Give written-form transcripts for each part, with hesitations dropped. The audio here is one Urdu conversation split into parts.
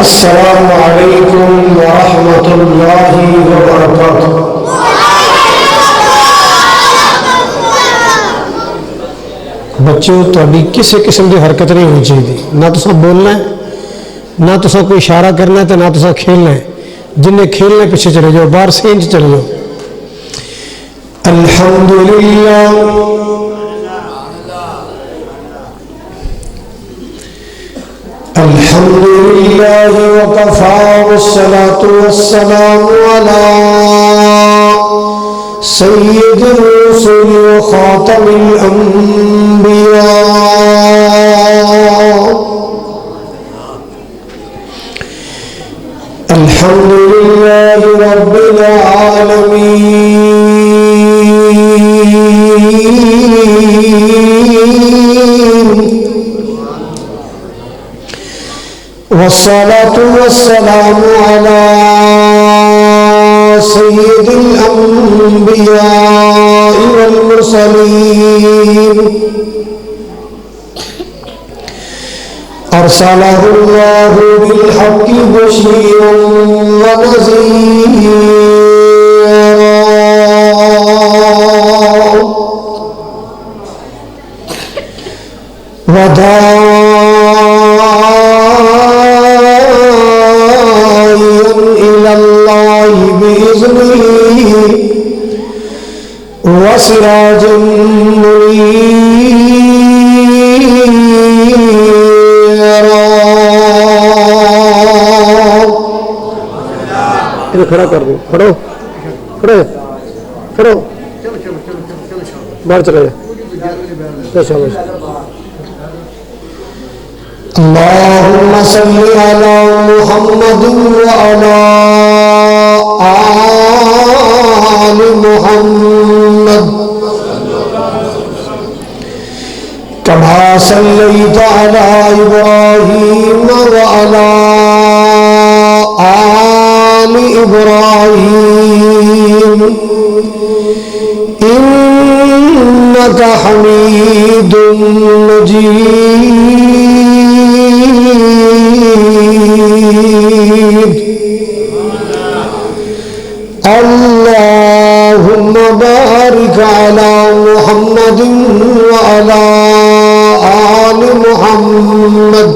السلام علیکم ورحمۃ اللہ وبرکاتہ۔ بچوں تھوڑی کسی قسم کی حرکت نہیں ہونی چاہیے، نہ تو بولنا ہے، نہ تو کوئی اشارہ کرنا ہے، نہ تو کھیلنا ہے۔ جنہیں کھیلنا ہے پیچھے چلے جاؤ، باہر سینچ چلے جاؤ۔ الحمدللہ الحمد للہ وکفا والصلاة والسلام علی سید الرسل وخاتم الانبیاء الحمد للہ رب العالمین والصلاة والسلام على سيد الأنبياء والمرسلين أرسله الله بالحق بشيرا ونذيرا وسراج منيرا۔ کھڑا کر دو، کھڑو کھڑے کھڑو، باہر چلے جاؤ۔ اللهم صل على محمد وعلى آل محمد كما صليت على إبراهيم وعلى آل إبراهيم إنك حميد مجيد۔ اللهم بارك على محمد وعلى آل محمد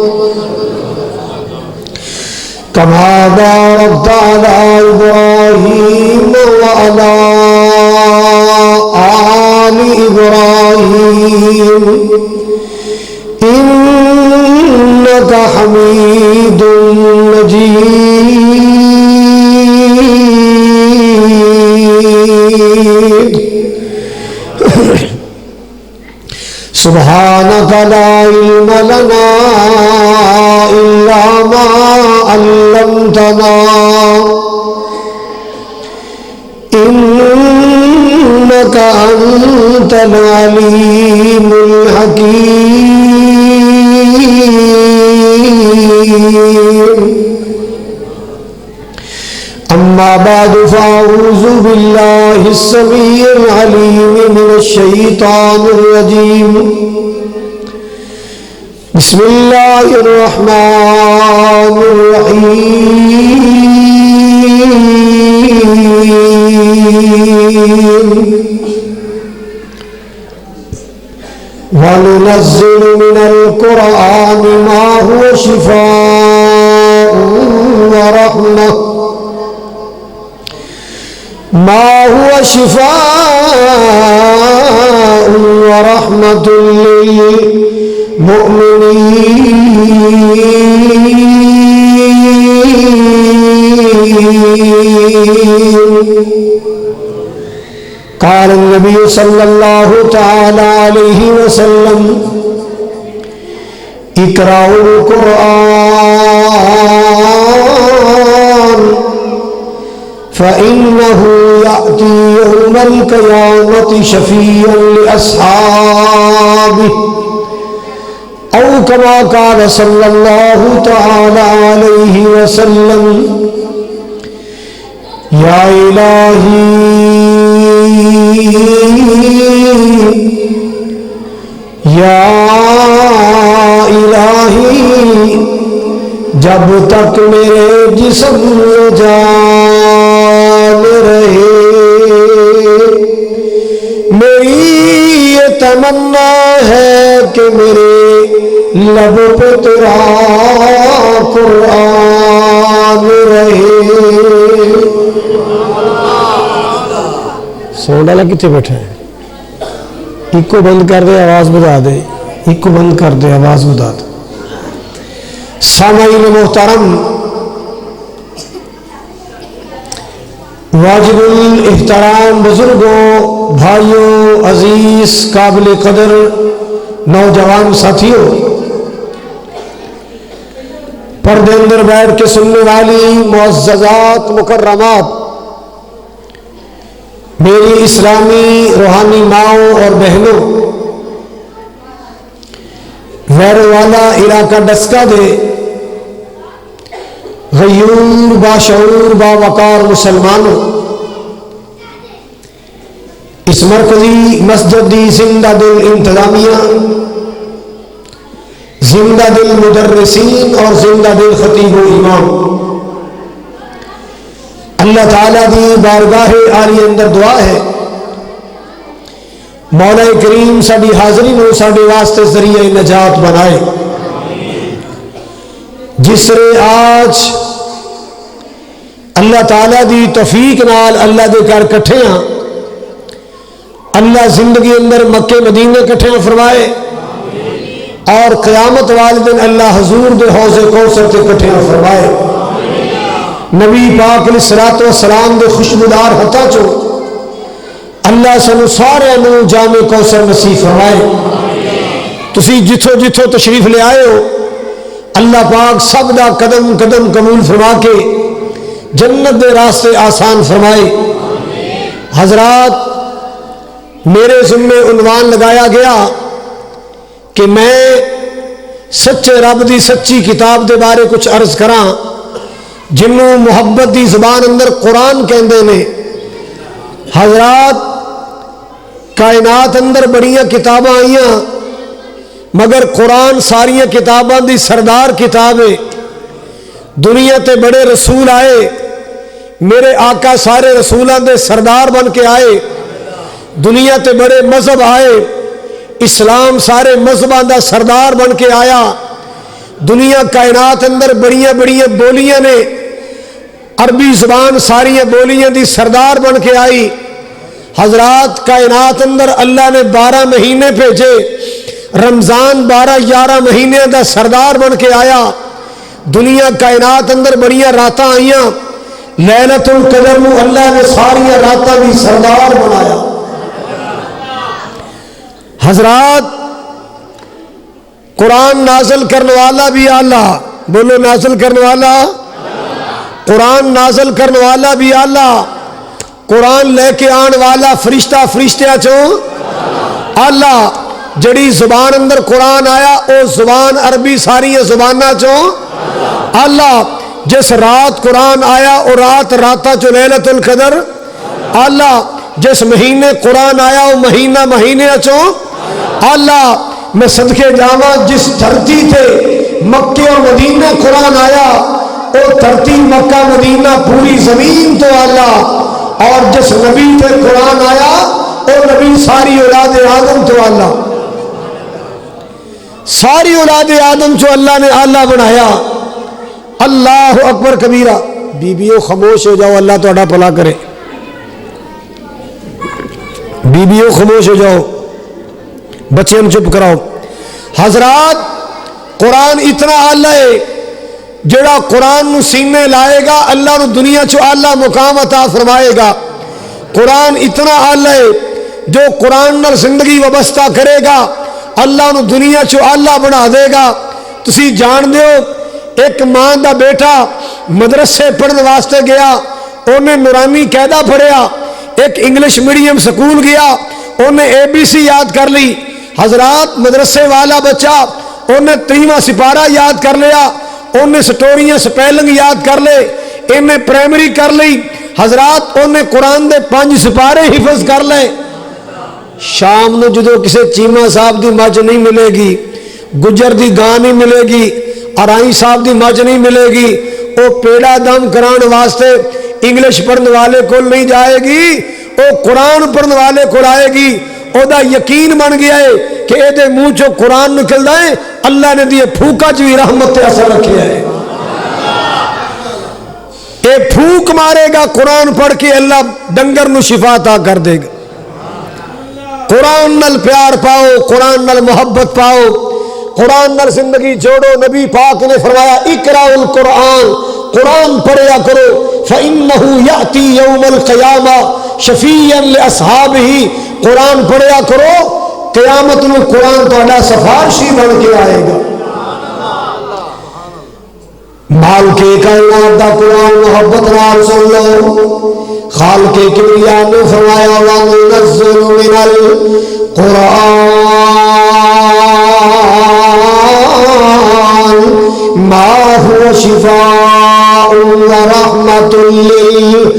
كما باركت على إبراهيم وعلى آل إبراهيم إنك حميد مجيد۔ سبحانك لا علم لنا إلا ما علمتنا إنك أنت العليم الحكيم۔ أما بعد فأعوذ بالله السميع العليم من الشيطان الرجيم، بسم الله الرحمن الرحيم۔ وننزل من القرآن ما هو شفاء ورحمة ورحمة للمؤمنين۔ قال النبي صلى الله تعالى عليه وسلم اقرأوا القرآن فإنه يأتي يوم القيامة شفيعا لأصحابه أو كما قال صلى الله تعالى عليه وسلم۔ يا إلهي يا إلهي جب تک میرے جسم میں جان رہے میری یہ تمنا ہے کہ میرے لب پہ تیرا قرآن رہے. سون والا کتنے بیٹھا ہے؟ ایک کو بند کر دے آواز بتا دے. ایک کو بند کر دے آواز بتا دے. سامعین محترم، واجب الاحترام بزرگوں، بھائیوں، عزیز، قابل قدر نوجوان ساتھیوں، پردے اندر بیٹھ کے سننے والی معززات مکرمات، میری اسلامی روحانی ماؤں اور بہنوں، ویرو والا علاقہ ڈسکا دے غیور باشعور باوقار مسلمانوں، اس مرکزی مسجد دی زندہ دل انتظامیہ، زندہ دل مدرسین اور زندہ دل خطیب و امام، اللہ تعالیٰ دی بارگاہ عالی اندر دعا ہے مولا کریم ساڈی حاضری نو ساڈے واسطے ذریعہ نجات بنائے. جس نے آج اللہ تعالیٰ دی توفیق نال اللہ دے گھر کٹھے ہاں، اللہ زندگی اندر مکے مدینے کٹھے فرمائے اور قیامت والے دن اللہ حضور دے حوض کوثر تے کٹھے فرمائے. نبی پاک علیہ الصلوۃ والسلام دے خوشبودار ہتھاں چوں اللہ سانو سارے نو جامع کوثر نصیب فرمائے. تسی جتھوں جتھوں تشریف لے آئے ہو اللہ پاک سب دا قدم قدم قبول فرما کے جنت دے راستے آسان فرمائے. حضرات، میرے ذمے عنوان لگایا گیا کہ میں سچے رب دی سچی کتاب دے بارے کچھ عرض کراں جنوں محبت دی زبان اندر قرآن کہندے نے. حضرات، کائنات اندر بڑیاں کتاباں آئیاں مگر قرآن ساریاں کتاباں دی سردار کتاب ہے. دنیا تے بڑے رسول آئے، میرے آقا سارے رسولاں دے سردار بن کے آئے. دنیا تے بڑے مذہب آئے، اسلام سارے مذہباں دا سردار بن کے آیا. دنیا کائنات اندر بڑیاں بڑیاں بولیاں نے، عربی زبان ساریاں بولیاں دی سردار بن کے آئی. حضرات، کائنات اندر اللہ نے 12 مہینے بھیجے، رمضان 12-11 مہینے دا سردار بن کے آیا. دنیا کائنات اندر بڑیاں راتاں آئیاں، لیلۃ القدر نو اللہ نے ساریاں راتاں دی سردار بنایا. حضرات، قرآن نازل کرنے والا بھی اللہ، بولو نازل کرنے والا، قرآن نازل کرنے والا بھی اللہ، قرآن لے کے آن والا فرشتہ فرشتہ چوں اللہ. جڑی زبان اندر قرآن آیا او زبان عربی ساری زبانہ چوں اللہ. جس رات قرآن آیا او رات راتہ چو لیلۃ القدر اللہ. جس مہینے قرآن آیا او مہینہ مہینے چوں اللہ. میں صدقے جاواں جس دھرتی تھے مکہ و مدینہ قرآن آیا او دھرتی مکہ مدینہ پوری زمین تو اللہ. اور جس نبی تھے قرآن آیا او نبی ساری اولاد آدم تو اللہ. ساری اولاد آدم جو اللہ نے اللہ بنایا. اللہ اکبر کبیرہ. بیبیوں خاموش ہو جاؤ، اللہ تہاڈا بھلا کرے. بیبیوں خاموش ہو جاؤ، بچے ہم چپ کراؤ. حضرات، قرآن اتنا آلہ ہے جڑا قرآن نو سینے لائے گا اللہ نو دنیا چو آلہ مقام عطا فرمائے گا. قرآن اتنا آلہ ہے جو قرآن نال زندگی وابستہ کرے گا اللہ نو دنیا چو آلہ بنا دے گا. تسی جان دیو، ایک ماں دا بیٹا مدرسے پڑھنے واسطے گیا، انہیں نورانی قاعدہ پڑھیا. ایک انگلش میڈیم سکول گیا، انہیں ABC یاد کر لی. حضرات، مدرسے والا بچہ انہیں 3واں سپارہ یاد کر لیا، انہیں سٹوریاں سپیلنگ یاد کر لے، انہیں پرائمری کر لی. حضرات، انہیں قرآن دے 5 سپارے حفظ کر لے. شام نو جدو کسے چیمہ صاحب دی مجھ نہیں ملے گی، گجر دی گاں نہیں ملے گی، ارائی صاحب دی مجھ نہیں ملے گی، وہ پیڑا دم کران واسطے انگلش پڑھنے والے کو نہیں جائے گی، وہ قرآن پڑھنے والے کو آئے گی۔ او دا یقین بن گیا ہے کہ اے دے منہ چو قرآن نکل ہے، اللہ نے دیے پھوکا جو رحمت اثر رکھے ہے، اے پھوک مارے گا قرآن پڑھ کے اللہ ڈنگر نو شفا عطا کر دے گا۔ قرآن نال پیار پاؤ، قرآن نال محبت پاؤ، قرآن نال زندگی جوڑو۔ نبی پاک نے فرمایا اقرأ القرآن، قرآن پڑھیا کرو، فَإِنَّهُ يَأْتِي يَوْمَ الْقِيَامَةِ شَفِيًّا لِأَصْحَابِهِ، قرآن پڑھیا کرو، قیامت میں قرآن تہاڈا سفارشی بن کے آئے گا۔ مال کے کائنات دا قرآن محبت نال سن لو۔ خالق کبریا نے فرمایا وَنُنَزِّلُ مِنَ الْقُرْآنِ مَا هُوَ شِفَاءٌ وَرَحْمَةٌ لِّلْمُؤْمِنِينَ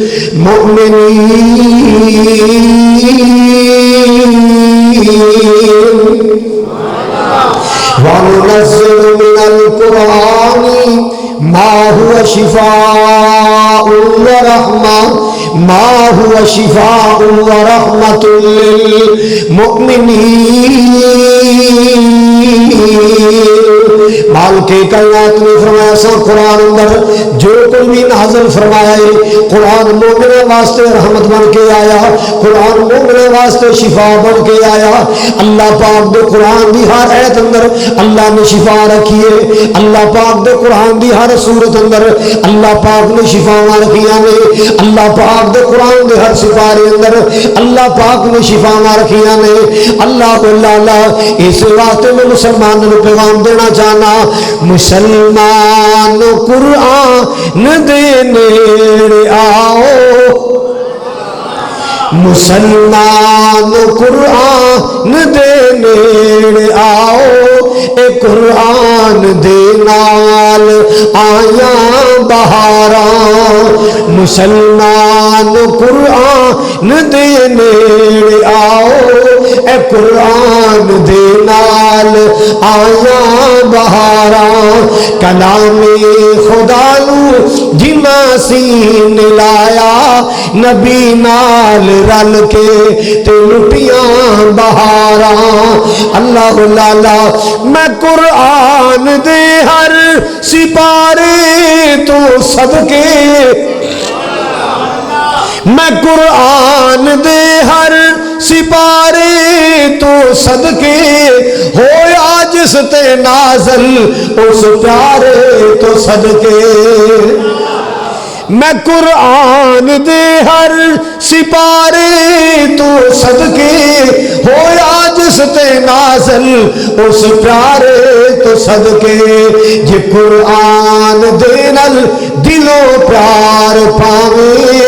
وَنُنَزِّلُ مِنَ الْقُرْآنِ مَا هُوَ شِفَاءٌ وَرَحْمَةٌ مَا هُوَ شِفَاءٌ وَرَحْمَةٌ لِّلْمُؤْمِنِينَ۔ مال کے کائنات نے فرمایا سا قرآن اندر جو کوئی بھی نازل فرمایا ہے، قرآن مومن واسطے رحمت بن کے آیا، قرآن مومن واسطے شفا بن کے آیا۔ اللہ پاک دے قرآن دی ہر ایت اندر اللہ نے شفا رکھی ہے، اللہ پاک دے قرآن دی ہر سورت اندر اللہ پاک نے شفا رکھیاں نے، اللہ پاک دے قرآن دے ہر سپارے اندر اللہ پاک نے شفا رکھیاں نے۔ اللہ اس واسطے میں مسلمان نے پیغام دینا چاہنا، مسلمان قرآن دے نیڑے آؤ، مسلمان قرآن دے نیڑے آؤ، اے قرآن دے نال آیاں بہاراں، مسلمان قرآن دے نیڑے آؤ، اے قرآن دے نال آیاں بہاراں، کلام خدا نو جنا سین لایا، نبی نال رل کے تے لٹیاں بہاراں۔ اللہ لالا میں قرآن دے ہر سپارے تو صدقے، میں قرآن دے ہر سپارے تو صدقے، ہویا جس تے نازل اس پیارے تو صدقے، میں قرآن دے ہر سپارے تو صدقے، ہویا جس تے نازل اس پیارے تو صدقے، جے قرآن دے نال دلوں پیار پاوے،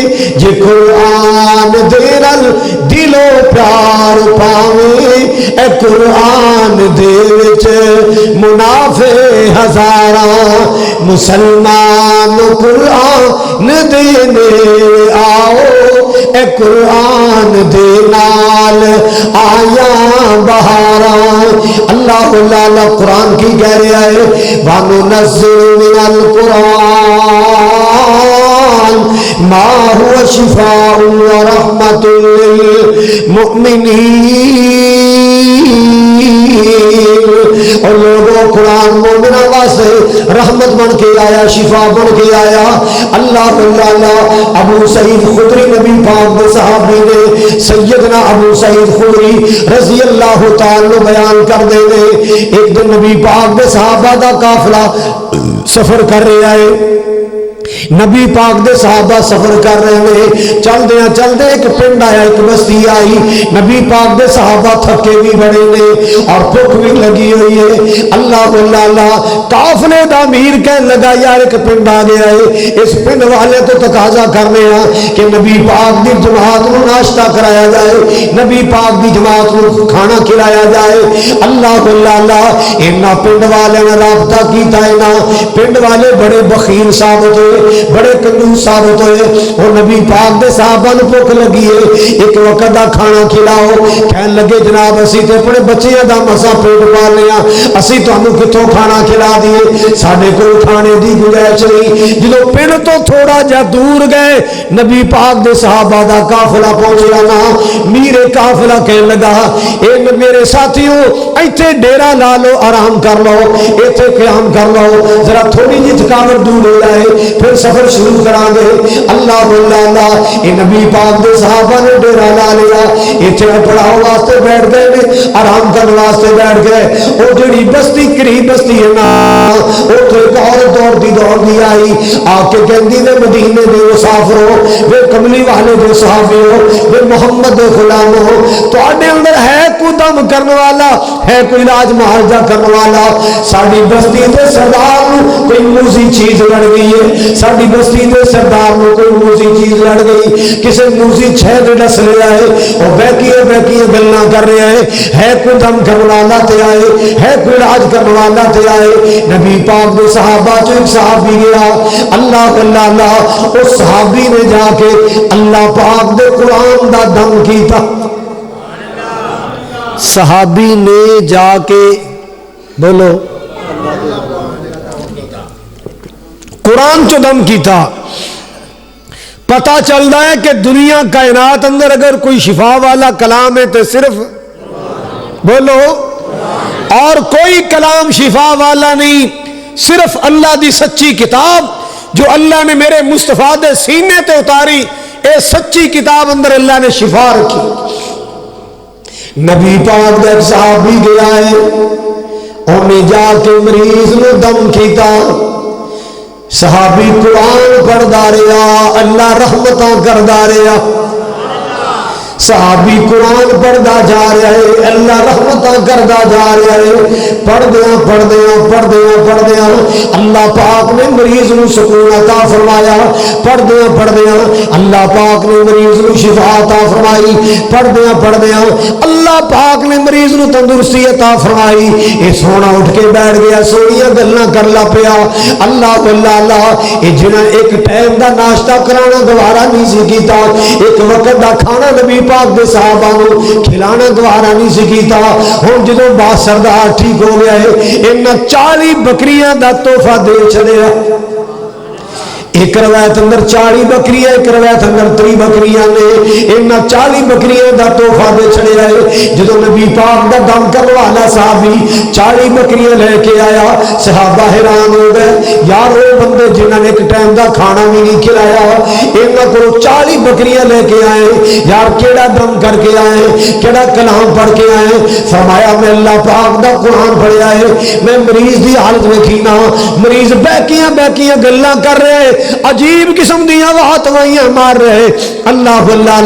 جے قرآن دے نال دلوں پیار پاوے، اے قرآن دے وچ منافع ہزاراں، مسلمان قرآن دے نیڑے آؤ، اے قرآن دے نال آیاں بہاراں۔ اللہ اللہ قرآن کی کہہ رہا ہے وَنُنَزِّلُ مِنَ الْقُرْآنِ مَا هُوَ شِفَاءٌ وَرَحْمَةٌ لِّلْمُؤْمِنِينَ۔ اور لوگوں قرآن مومنہ واسطے رحمت بن کے آیا، شفا بن کے آیا۔ اللہ اللہ ابو سعید خدری نبی پاک کے صحابی نے سیدنا ابو سعید خدری رضی اللہ تعالی بیان کر دے گے، ایک دن نبی پاک کے صحابہ دا قافلہ سفر کر رہا ہے، نبی پاک دے صحابہ سفر کر رہے ہیں، چل دے ایک پنڈ آیا، ایک بستی آئی، نبی پاک دے صحابہ تھکے بھی بڑے نے اور بھوک بھی لگی ہوئی ہے۔ اللہ اللہ قافلے دا امیر کہنے لگا یار ایک پنڈ آ گیا ہے، اس پنڈ والے تو تقاضا کرنے ہیں کہ نبی پاک دی جماعت کو ناشتہ کرایا جائے، نبی پاک دی جماعت کو کھانا کھلایا جائے۔ اللہ اللہ انہاں پنڈ والے نے رابطہ کیتا ہے نا، پنڈ والے بڑے بخیل ثابت ہوئے، بڑے کنجوس ثابت ہوئے. اور نبی پاک دے صحابہ نوں بھوک لگی ہے, ایک وقت دا کھانا کھلاؤ. کہن لگے جناب اسی تے اپنے بچیاں دا مسا پیٹ پال لیا, اسی تانوں کتوں کھانا کھلا دیے, ساڈے کول کھانے دی گنجائش نہیں. جدوں پنڈ تو تھوڑا جا دور گئے, نبی پاک دے صحابہ دا قافلہ پہنچیا نا. میرے قافلہ کہن لگا اے میرے ساتھیوں ایتھے ڈیرا لا لو, آرام کر لو, ایتھے قیام کر لو, ذرا تھوڑی جی تھکاوٹ دور ہو جائے پھر سفر شروع کران گے. اللہ اللہ, اے نبی پاک دے صحابہ نے ڈیرا لا لیا. ایتھے پڑھاؤ واسطے بیٹھ گئے, آرام کرنے واسطے بیٹھ گئے. او جڑی بستی قریب بستی ہے نا, اوتھے ایک عورت دوڑدی آئی, آ کے کہندی نے مدینے دے مسافرو, وے کملی والے دے صحابیو, وے محمد دے غلامو, تواڈے اندر ہے کوئی دم کرنے والا, ہے کوئی علاج معالجہ کرنے والا؟ ساڈی بستی دے سردار نو کوئی موزی چیز لڑ گئی ہے, ساڈی بستی دے سردار نو کوئی موزی چیز لڑ گئی, کسے موزی چھے دے ڈس لیا ہے, اور بیکیے گلاں کر رہے ہے کوئی دم کرنے والا تے آئے, ہے کوئی علاج کرنے والا تے آئے. نبی پاک دے صحابہ چ ایک صحابی گیا, اللہ اللہ, اس صحابی نے جا کے اللہ پاک دے قرآن دا دم کیتا. صحابی نے جا کے بولو قرآن چو دم کیتا. پتہ چلتا ہے کہ دنیا کائنات اندر اگر کوئی شفا والا کلام ہے تو صرف بولو, اور کوئی کلام شفا والا نہیں, صرف اللہ دی سچی کتاب جو اللہ نے میرے مصطفیٰ دے سینے تے اتاری, اے سچی کتاب اندر اللہ نے شفا رکھی. نبی پاک دے صحابی گیا ہے, انہیں جا کے مریض نے دم کیتا. صحابی قرآن پڑھدا رہا, اللہ رحمتاں کردا رہا. صحابی قرآن پڑھدا جا رہا ہے, اللہ رحمتاں کردا جا رہا ہے. پڑھدیاں اللہ پاک نے مریض نو سکون عطا فرمایا. پڑھدیاں اللہ پاک نے مریض نو شفا عطا فرمائی. پڑھدیاں اللہ پاک نے مریض نو تندرستی عطا فرمائی. اے سونا اٹھ کے بیٹھ گیا, سونیاں گلاں کر لا پیا. اللہ اللہ, اے جنہاں ایک ٹائم دا ناشتہ کرانا گوارا نہیں سی کیتا, ایک وقت دا کھانا نبی پاک دے صحابہ نو کھلانا گوارا نہیں سی کیتا. ہن جدوں با سردار ٹھیک ہو گیا ہے, انہاں 40 بکریاں دا تحفہ دے چھڑیا. ایک روایت اندر 40 بکریاں, ایک روایت اندر 30 بکریاں نے, انہاں 40 بکریاں دا تحفہ دے چھڑیا ہے. جدوں نبی پاک دا دم کرنے والا صحابی 40 بکریاں لے کے آیا, صحابہ حیران ہو گئے. یار وہ بندے جنہاں نے ایک ٹائم دا کھانا بھی نہیں کھلایا, انہاں کو 40 بکریاں لے کے آئے, یار کیڑا دم کر کے آئے, کیڑا کلام پڑھ کے آئے؟ فرمایا میں اللہ پاک دا قرآن پڑھیا ہے, میں مریض دی حالت ویکھی نا, مریض بیکیاں گلاں کر رہے, عجیب قسم دیاں وہاتوائیاں مار رہے. اللہ اللہ,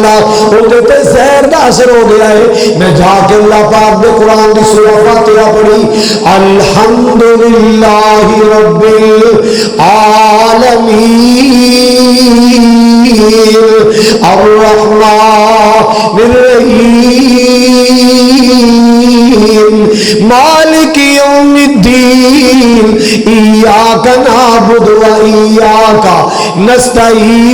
اندر تے زہر دا اثر ہو گیا ہے. میں جا کے اللہ پاک دے قرآن دی سورہ فاتحہ پڑھی, الحمدللہ رب العالمین الرحمن الرحیم مالک یوم الدین ایاک نعبد و ایاک نستعین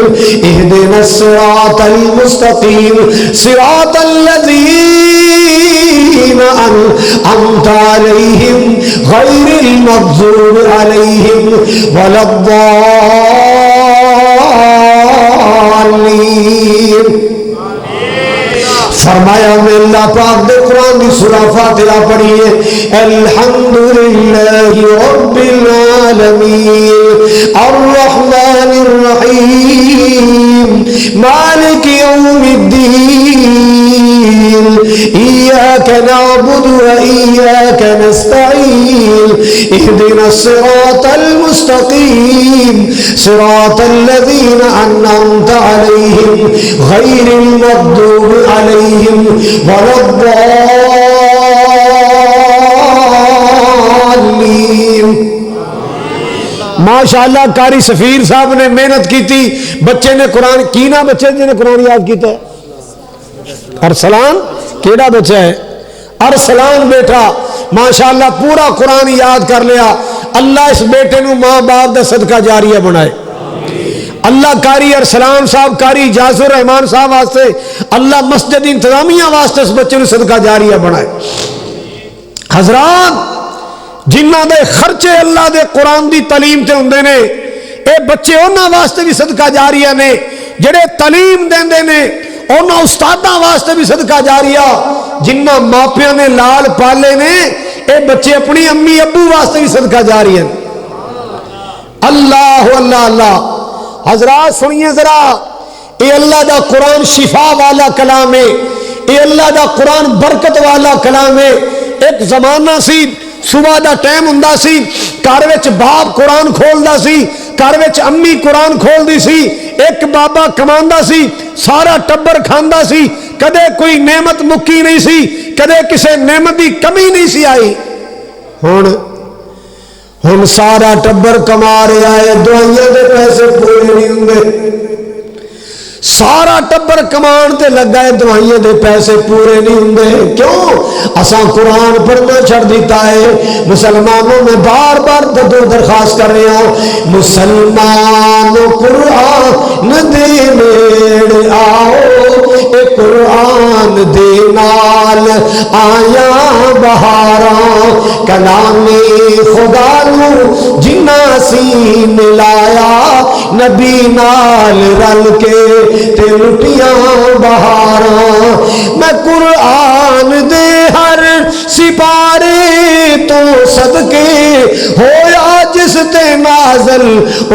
اہدنا الصراط المستقیم صراط الذین انعمت علیہم غیر المغضوب علیہم ولا الضالین. فرمایا میں اللہ پاک دے قرآن دی سورہ فاتحہ پڑھیے, الحمدللہ رب العالمین الرحمن الرحیم مالک یوم الدین ایاک نعبد و ایاک نستعین اہدنا الصراط المستقیم صراط الذین انعمت علیہم غیر المغضوب علیہم ولا الضالین. ماشاءاللہ قاری سفیر صاحب نے محنت کی تھی, بچے نے قرآن کی نا, بچے نے قرآن یاد کیتا ہے. ارسلان کیڑا بچہ ہے؟ ارسلان بیٹا ماشاءاللہ پورا قرآن یاد کر لیا. اللہ اس بیٹے نو ماں باپ دا صدقہ جاریہ بنائے. اللہ قاری ارسلان صاحب قاری اجاز الرحمان صاحب واسطے اللہ مسجد انتظامیہ واسطے اس بچے نو صدقہ جاریہ بنائے. حضرات جنہ دے خرچے اللہ دے قرآن دی تعلیم تے ہوندے نے اے بچے انہاں واسطے بھی صدقہ جاریہ نے. جڑے تعلیم دیندے نے انہاں استاداں واسطے بھی صدقہ جاریہ. جنہ ماپیاں نے لال پالے نے اے بچے اپنی امی ابو واسطے بھی صدقہ جاریہ. اللہ اللہ اللہ. حضرات سنیے ذرا اے اللہ دا قرآن شفا والا کلام ہے. اے اللہ دا قرآن برکت والا کلام ہے. ایک زمانہ سی صبح دا ٹائم ہوندا سی گھر وچ باپ قرآن کھولدا سی گھر وچ امی قرآن کھول دی سی ایک بابا کماندا سی سارا ٹبر کھاندا سی کدے کوئی نعمت مکی نہیں سی کدے کسے نعمت دی کمی نہیں سی آئی. ہن سارا ٹبر کما رہا ہے دوائیاں دے پیسے پورے نہیں ہوندے. سارا ٹبر کمان تے لگا ہے دوائیاں دے پیسے پورے نہیں ہوندے. کیوں؟ اساں قرآن پڑھنا چھڑ دیتا ہے. مسلمانوں میں بار بار درخواست کر رہے ہوں مسلمانوں قرآن دے نیڑے آؤ اے قرآن دے نال آیا بہاراں کلام خدا نو جنہ سی ملایا نبی نال رل کے تے لٹیاں بہاراں. میں قرآن دے ہر سپارے تو صدقے ہویا جس تے نازل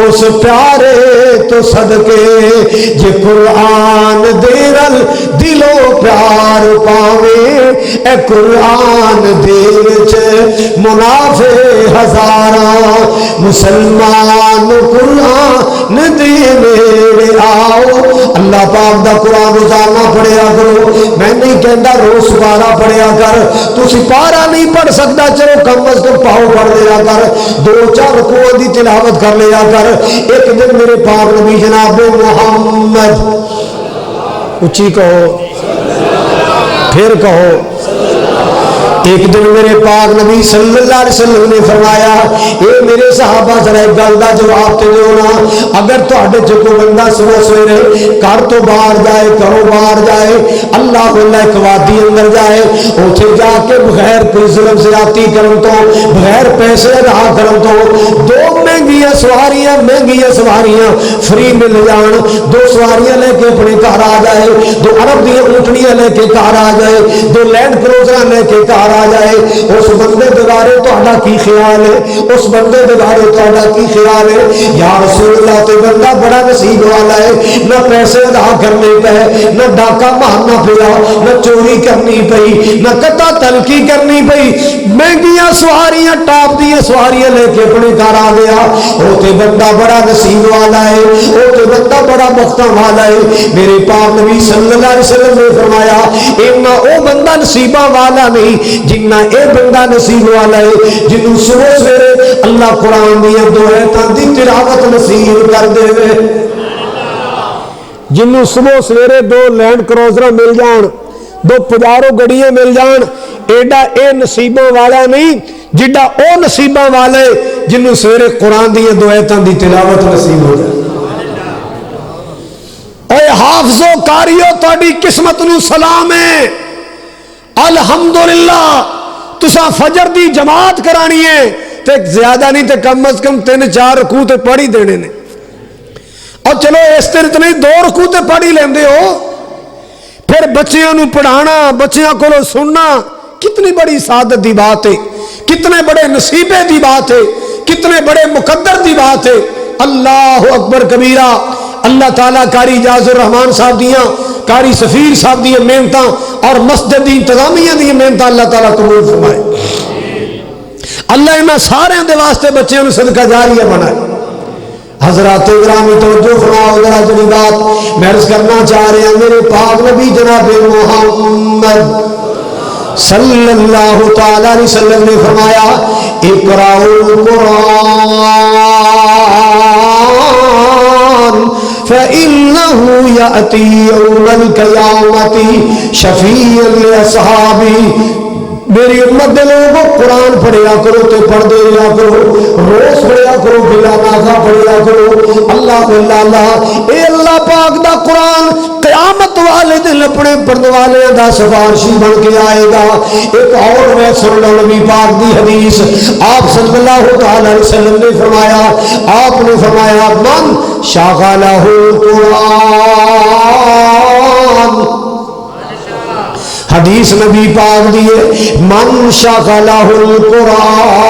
اس پیارے تو صدقے. جے قرآن دے رل دلو پیار پاوے اے قرآن دے وچ منافع ہزاراں. مسلمان قرآن دے نیڑے آؤ. اللہ پاک دا قرآن روزانہ پڑھیا کرو. میں نہیں کہندا روز سپارہ پڑھیا کر. تو سپارہ نہیں پڑھ سکتا چلو کم از کم پاؤ پڑھ لیا کر. 2-4 رکوعوں دی تلاوت کر لیا کر. ایک دن میرے پاک نبی جناب محمد اچھی کہو پھر کہو ایک دن میرے پاک نبی صلی اللہ علیہ وسلم نے فرمایا اے میرے صحابہ ذرا ایک گل دا جواب تے دیو نا. اگر تہاڈے چ کوئی بندہ صبح سویرے گھر تو باہر جائے گھروں باہر جائے اللہ اللہ ایک وادی اندر جائے اوتھے جا کے بغیر کوئی ظلم زیادتی کرن تو بغیر پیسے ادا کرن تو 2 مہنگیاں سواریاں فری مل جان 2 سواریاں لے کے اپنے گھر آ جائے 2 عرب دی اونٹنیاں لے کے گھر آ جائے 2 لینڈ کروزراں لے کے گھر آ جائے. اس بندے دے بارے تہاڈا کی خیال ہے؟ اس بندے دے بارے تہاڈا کی خیال ہے؟ یا رسول اللہ تے بندہ بڑا نصیب والا ہے. نہ پیسے ادا کرنے پے نہ ڈاکہ مارنا پیا نہ چوری کرنی پئی نہ قطع تلقی کرنی پئی. مہنگیاں سواریاں ٹاپ دی سواریاں لے کے اپنے گھر آ گیا. وہ تے بندہ بڑا نصیب والا ہے. وہ تے بندہ بڑا بختاں والا ہے. میرے پاک نبی صلی اللہ علیہ وسلم نے فرمایا اینا او بندہ نصیبہ والا نہیں جنہ اے بندہ نصیب والا ہے جنہوں صبح سویرے اللہ قرآن دی 2 آیتاں دی تلاوت نصیب کر دے. جنہوں صبح سویرے 2 لینڈ کروزراں مل جان 2 پجارو گڑیاں مل جان ایڈا اے نصیباں والا نہیں جڈا او نصیباں والا ہے جنہوں سویرے قرآن دی 2 آیتاں دی تلاوت نصیب ہو جائے. اے حافظو قاریو تہاڈی قسمت نو سلام ہے. الحمدللہ تسا فجر دی جماعت کرانی ہے تے زیادہ نہیں تے کم از کم 3-4 رکوع تے پڑھ ہی دینے نے. اور چلو اس طرح نہیں 2 رکوع تے پڑھ ہی لیندے ہو. پھر بچیاں نو پڑھانا بچیاں کو سننا کتنی بڑی سعادت دی بات ہے. کتنے بڑے نصیبے دی بات ہے. کتنے بڑے مقدر دی بات ہے. اللہ اکبر کبیرہ. اللہ تعالیٰ قاری اجاز الرحمان صاحب دیاں قاری سفیر صاحب دیاں محنتاں اور مسجد دی انتظامیہ دیاں محنتاں اللہ تعالیٰ قبول فرمائے. اللہ انہاں سارے دے واسطے بچیاں نوں صدقہ جاریہ بنائے. حضرات گرامی توجہ فرماؤ ذرا جڑی بات میں عرض کرنا چاہ رہے ہیں میرے پاک نبی جناب محمد صلی اللہ تعالی علیہ وسلم نے فرمایا اقرأوا القرآن فإنه يأتي يوم القيامة شفيعا لأصحابه. میری امت دے لوگوں قرآن پڑھیا کرو تے پڑھ دے رہا کرو. پڑھیا کرو، بلا ناغا پڑھیا کرو، اللہ اللہ۔ اے اللہ پاک دا قرآن قیامت والے دن اپنے پڑھنے والے دا سفارشی بن کے آئے گا۔ ایک اور میں سن لو نبی پاک دی حدیث، آپ صلی اللہ تعالی علیہ وسلم نے فرمایا، آپ نے فرمایا من شغلہ القرآن، حدیث نبی پاک دیے، من شغلہ القرآن،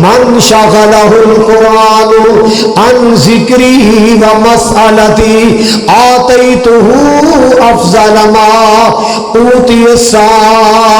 من شغلہ القرآن عن ذکری و مسئلتی آتیتہ افضل ما اوتی السائلین۔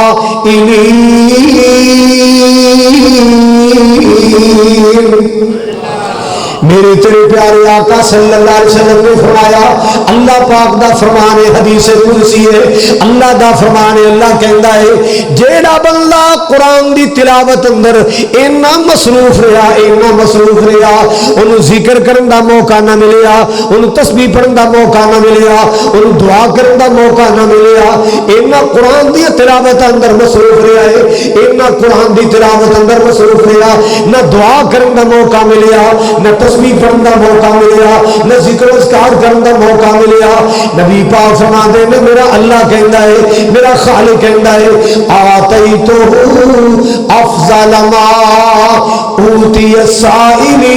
میرے تیرے پیارے آقا صلی اللہ علیہ وسلم نے فرمایا، اللہ پاک دا فرمان ہے، حدیث قدسی ہے، اللہ دا فرمان ہے، اللہ کہندا ہے جیڑا بندہ قرآن دی تلاوت اندر اینا مصروف رہا، اینا مصروف رہا، انہوں ذکر کرن دا موقع نہ ملیا، انہوں تسبیح پڑھن دا موقع نہ ملیا، انہوں دعا کرن دا موقع نہ ملیا، اینا قرآن دی تلاوت اندر مصروف رہا ہے، اینا قرآن دی تلاوت اندر مصروف رہا، نہ دعا کرن دا موقع ملیا، نہ تسبیح پڑھن دا موقع ملیا، نہ ذکر اذکار کرن دا موقع ملیا۔ نبی پاک فرماتے ہیں میرا اللہ کہندا ہے، میرا خالق کہندا ہے آتیتہ افضل ما اوتی السائلین۔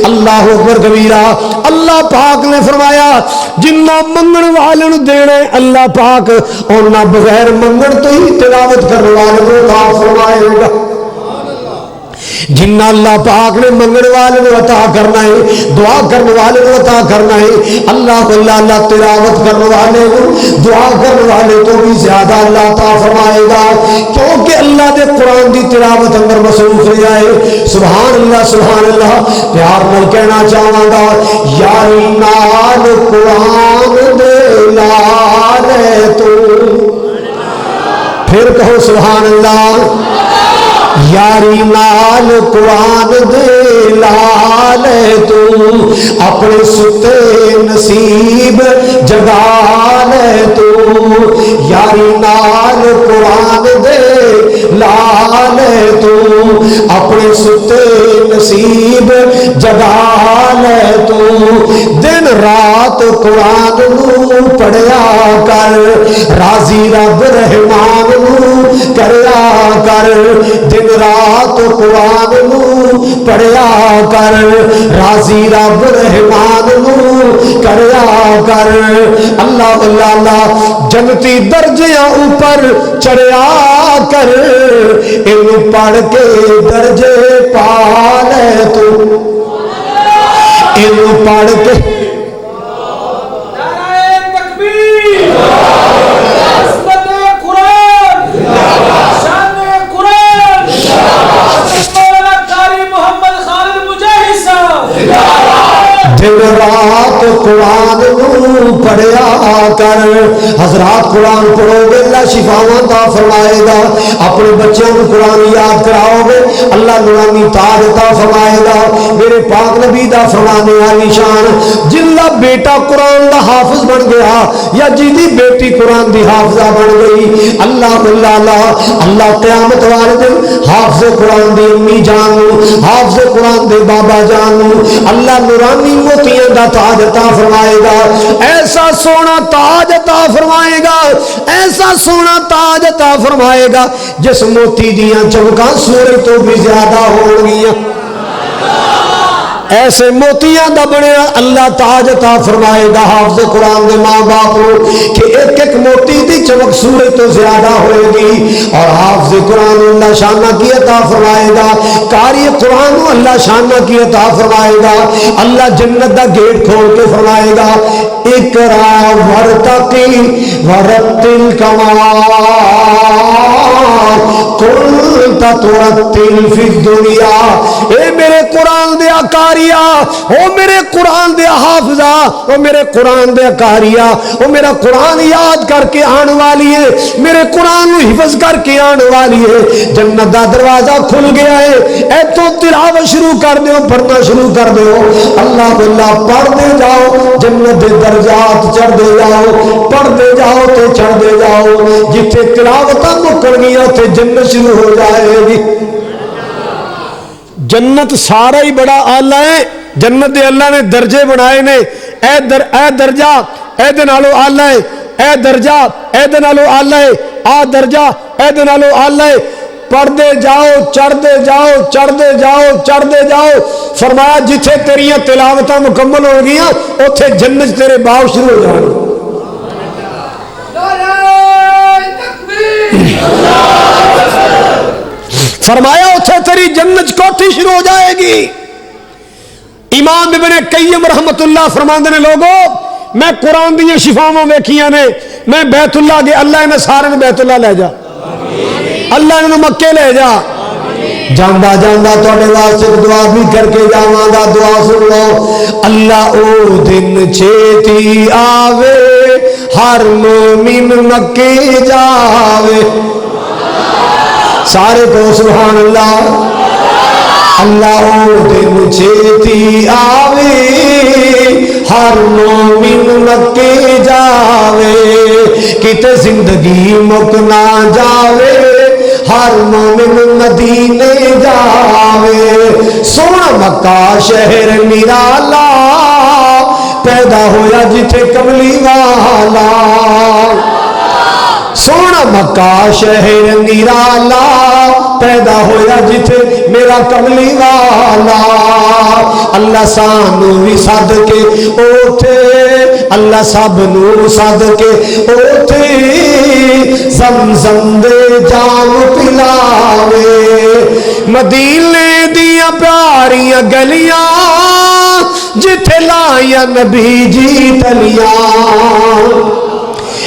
اللہ اکبر کبیرہ، اللہ پاک نے فرمایا جنہ منگن والے نو دینا اللہ پاک اور بغیر منگن تو ہی تلاوت کرنے والے کو عطا فرمائے گا۔ جنہ اللہ پاک نے منگن والے کو عطا کرنا ہے، دعا کرنے والے کو عطا کرنا ہے، اللہ اللہ تلاوت کرنے والے کو، دعا کرنے والے کو بھی زیادہ اللہ عطا فرمائے گا، کیونکہ اللہ دے قرآن دی تلاوت اندر مصروف رہ جائے۔ سبحان اللہ سبحان اللہ۔ پیار نال کہنا چاہاں گا یاری نال قرآن دے لارے تو، پھر کہو سبحان اللہ۔ یاری نال قرآن دے لالے تو، اپنے ستے نصیب جگا لے تو، یاری نال قرآن دے لالے تو، اپنے ستے نصیب جگا لے تو، دن رات قرآن نو پڑھیا کر، راضی رب رحمان نو کریا کر، دن رات قرآن نو پڑھیا کر، راضی رب رحمان نو کریا کر۔ اللہ اللہ اللہ، جنتی درجیاں اوپر چڑھیا کر، ان پڑھ کے درجے پا لے تو، ان پڑھ کے دن رات قرآن نو پڑھیا کر۔ حضرات قرآن پڑھو گے اللہ شفاواں عطا فرمائے گا، اپنے بچوں کو قرآن یاد کراؤ گے اللہ نورانی تاج عطا فرمائے گا۔ میرے پاک نبی دا فرمانے والی شان، جن دا بیٹا قرآن دا حافظ بن گیا یا جی بیٹی قرآن دی حافظہ بن گئی، اللہ اللہ اللہ قیامت والے دن حافظ قرآن دی امی جان نو، حافظ قرآن دے بابا جان نو اللہ نورانی موتیاں دا تاج عطا فرمائے گا، ایسا سونا تاج عطا فرمائے گا، ایسا سونا تاج عطا فرمائے گا جس موتی دیاں چمکاں سورج تو بھی زیادہ ہو گیا۔ ایسے موتیاں دا بنیا اللہ تاج عطا فرمائے گا حافظ قرآن دے ماں باپ کو کہ ایک ایک موتی دی چمک سورج تو زیادہ ہوئے گی، اور حافظ قرآن اللہ شانہ کی عطا فرمائے گا، قاری قرآن اللہ شانہ کی عطا فرمائے گا۔ اللہ جنت دا گیٹ کھول کے فرمائے گا اقرا ورتقی ورتل کما کنت ترتل فی الدنیا۔ اے میرے قرآن دے اکاریا، او میرے قرآن دے حافظہ، او میرے قرآن دے اکاریا، او میرا قرآن یاد کر کے آنے والی ہے، میرے قرآن نو حفظ کر کے آنے والی ہے، جنت دا دروازہ کھل گیا ہے، اے تو تلاوت شروع کر دیو، پڑھنا شروع کر دیو، اللہ اللہ پڑھتے جاؤ، جنت دے درجات چڑھ دے جاؤ، پڑھتے جاؤ تو چڑھ دے جاؤ، جتھے تلاوتاں مکر گیا تے جنت شروع ہو جائے جائے گی۔ جنت سارا ہی بڑا آلہ ہے، جنت دے اللہ نے درجے بنائے نے، اے درجہ اے دے نالو آلہ ہے، اے درجہ اے دے نالو آلہ ہے، آ درجہ اے دے نالو آلہ ہے، پڑھتے جاؤ چڑھتے جاؤ چڑھتے جاؤ چڑھتے جاؤ۔ فرمایا جتھے تیریاں تلاوتاں مکمل ہو گیاں اوتھے جنت تیرے باب شروع ہو جان۔ فرمایا اتھے تیری جنت کوٹھی شروع ہو جائے گی۔ امام ابن قیم رحمت اللہ فرماندے نے لوگوں میں قرآن دیاں شفاواں ویکھیاں نے، میں بیت اللہ گیا، اللہ نے سارے بیت اللہ لے جا، اللہ نے مکے لے جا، جاندہ جاندہ توڑے واسطے دعا بھی کر کے جاواں گا، دعا سن لو۔ اللہ او دن چھیتی آوے ہر مومن مکے جاوے، سارے کو سبحان اللہ۔ اللہ او دن چھیتی آوے ہر مومن مکے جاوے، کتے زندگی مک نہ جاوے ہر مومن مدینے جاوے۔ سونا مکہ شہر نرالا پیدا ہویا جتھے کملی والا، سونا مکہ شہر نرالا پیدا ہویا جتھے میرا کملی والا۔ اللہ سانو بھی سد کے اوتھے، اللہ سب نو سد کے اوتھے زمزم دے جام پلاوے۔ مدینے دیا پیاریاں گلیاں جتھے لائیا نبی جی تلیاں،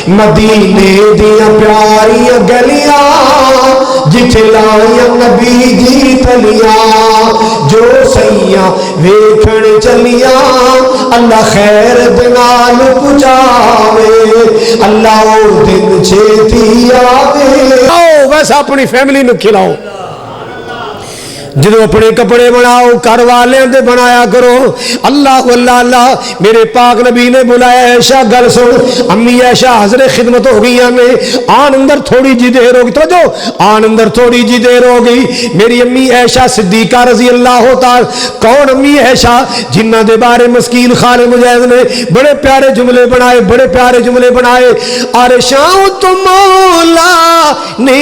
مدینے دیا پیاریاں گلیاں جتھے لائیا نبی جی تلیاں، جو سیاں ویکھن چلیاں اللہ خیر دنال پچاوے، اللہ او دن چھیتی آوے۔ آؤ بس اپنی فیملی میں کھلاؤ، جدو اپنے کپڑے بناؤ گھر والے دے بنایا کرو۔ اللہ اللہ اللہ میرے پاک نبی نے بلایا عائشہ گل سن، امی عائشہ حضر خدمت ہو گئی نے، آن اندر تھوڑی جی دیر ہوگی، توجہ آن اندر تھوڑی جی دیر ہو گئی۔ میری امی عائشہ صدیقہ رضی اللہ تعالی، کون امی عائشہ جنہ دے بارے مسکین خالد مجاہد نے بڑے پیارے جملے بنائے، بڑے پیارے جملے بنائے۔ عرشاں تو مولا نے